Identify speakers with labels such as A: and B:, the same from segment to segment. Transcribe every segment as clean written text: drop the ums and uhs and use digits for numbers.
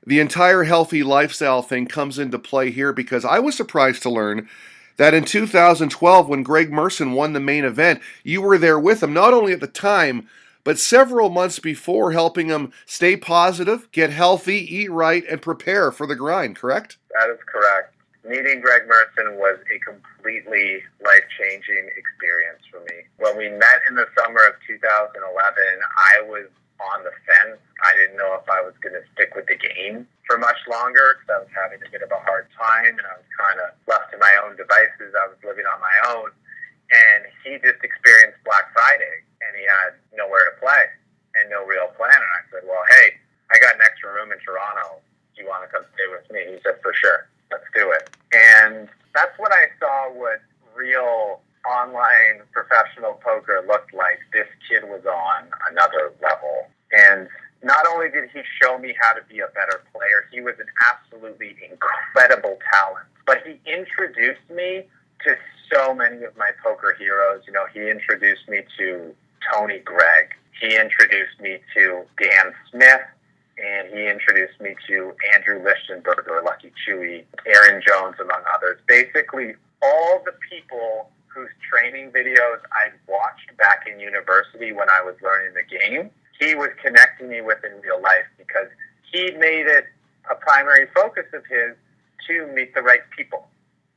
A: the entire healthy lifestyle thing comes into play here because I was surprised to learn that in 2012, when Greg Merson won the main event, you were there with him, not only at the time, but several months before, helping him stay positive, get healthy, eat right, and prepare for the grind, correct?
B: That is correct. Meeting Greg Merson was a completely life-changing experience for me. When we met in the summer of 2011, I was on the fence. I didn't know if I was going to stick with the game for much longer because I was having a bit of a hard time and I was kind of left to my own devices. I was living on my own. And he just experienced Black Friday and he had nowhere to play and no real plan. And I said, well, hey, I got an extra room in Toronto. Do you want to come stay with me? He said, for sure. Let's do it. And that's when I saw what real online professional poker looked like. This kid was on another level. And not only did he show me how to be a better player, he was an absolutely incredible talent. But he introduced me to so many of my poker heroes. You know, he introduced me to Tony Gregg. He introduced me to Dan Smith. And he introduced me to Andrew Lichtenberger, Lucky Chewy, Aaron Jones, among others. Basically, all the people whose training videos I watched back in university when I was learning the game, he was connecting me with in real life because he made it a primary focus of his to meet the right people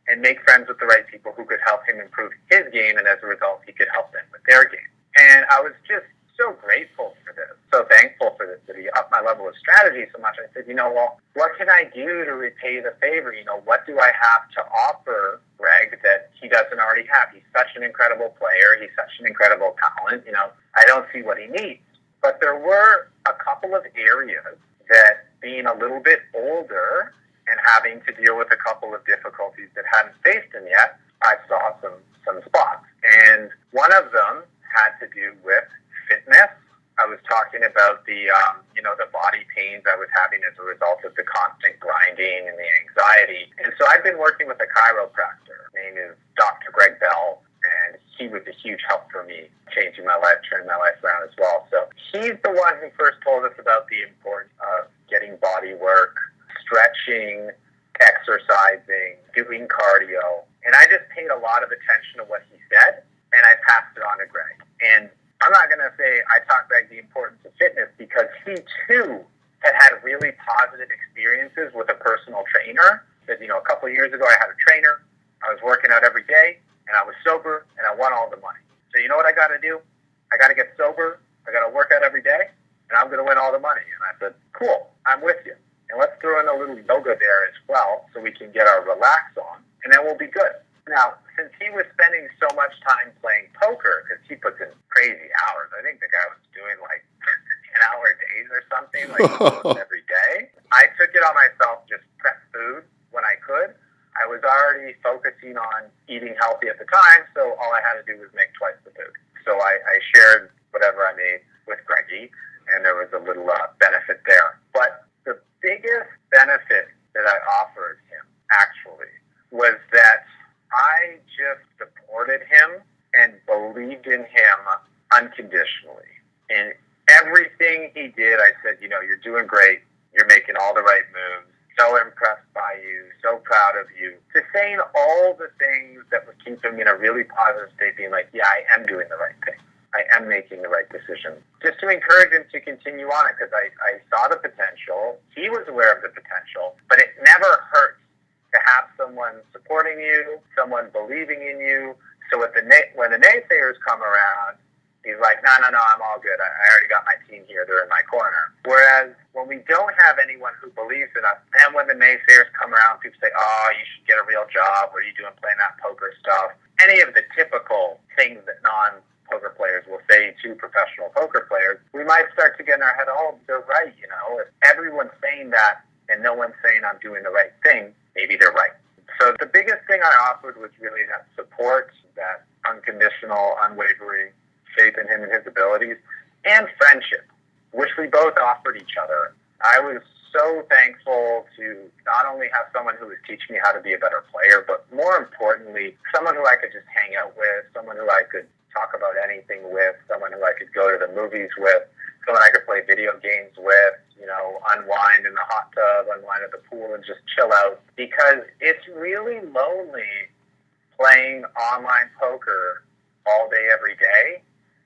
B: and make friends with the right people who could help him improve his game, and as a result, he could help them with their game. And I was just so grateful for this, so thankful for this, that he upped my level of strategy so much. I said, well, what can I do to repay the favor? What do I have to offer Greg that he doesn't already have? He's such an incredible player. He's such an incredible talent. I don't see what he needs. But there were a couple of areas that, being a little bit older and having to deal with a couple of difficulties that hadn't faced him yet, I saw some spots. And one of them had to do with fitness. I was talking about the body pains I was having as a result of the constant grinding and the anxiety. And so I've been working with a chiropractor. His name is Dr. Greg Bell, and he was a huge help for me, changing my life, turning my life around as well. So he's the one who first told us about the importance of getting body work, stretching, exercising, doing cardio. And I just paid a lot of attention to what he said, and I passed it on to Greg. And I'm not going to say I taught Greg the importance of fitness because he, too, had really positive experiences with a personal trainer. That, a couple of years ago, I had a trainer. I was working out every day, and I was sober, and I won all the money. So you know what I got to do? I got to get sober. I got to work out every day, and I'm going to win all the money. And I said, cool, I'm with you. And let's throw in a little yoga there as well so we can get our relax on, and then we'll be good. Now, since he was spending so much time playing poker, because he puts in crazy hours, I think the guy was doing like 10-hour days or something, like almost every day. I took it on myself, just prep food when I could. I was already focusing on eating healthy at the time, so all I had to do was make twice the food. So I shared whatever I made with Greggy, and there was a little benefit there. But the biggest benefit that I offered him, actually, was that I just supported him and believed in him unconditionally. In everything he did, I said, you're doing great. You're making all the right moves. So impressed by you. So proud of you. To saying all the things that would keep him in a really positive state, being like, yeah, I am doing the right thing. I am making the right decision. Just to encourage him to continue on it, because I saw the potential. He was aware of the potential, but it never hurts to have someone supporting you, someone believing in you. So when the naysayers come around, he's like, no, I'm all good. I already got my team here. They're in my corner. Whereas when we don't have anyone who believes in us, and when the naysayers come around, people say, oh, you should get a real job. What are you doing playing that poker stuff? Any of the typical things that non-poker players will say to professional poker players, we might start to get in our head, oh, they're right. If everyone's saying that and no one's saying I'm doing the right thing, maybe they're right. So the biggest thing I offered was really that support, that unconditional, unwavering faith in him and his abilities, and friendship, which we both offered each other. I was so thankful to not only have someone who was teaching me how to be a better player, but more importantly, someone who I could just hang out with, someone who I could talk about anything with, someone who I could go to the movies with, someone I could play video games with, unwind in the hot tub sideline of the pool and just chill out, because it's really lonely playing online poker all day, every day,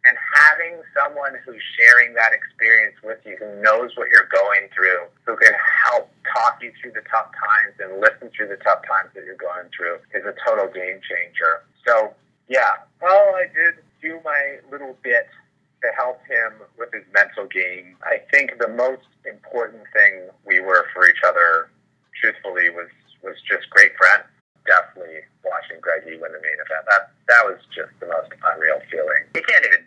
B: and having someone who's sharing that experience with you, who knows what you're going through, who can help talk you through the tough times and listen through the tough times that you're going through, is a total game changer. So, yeah, well, I did do my little bit to help him with his mental game. I think the most important thing we were for each other, truthfully, was just great friends. Definitely watching Greggy win the main event. That was just the most unreal feeling. You can't even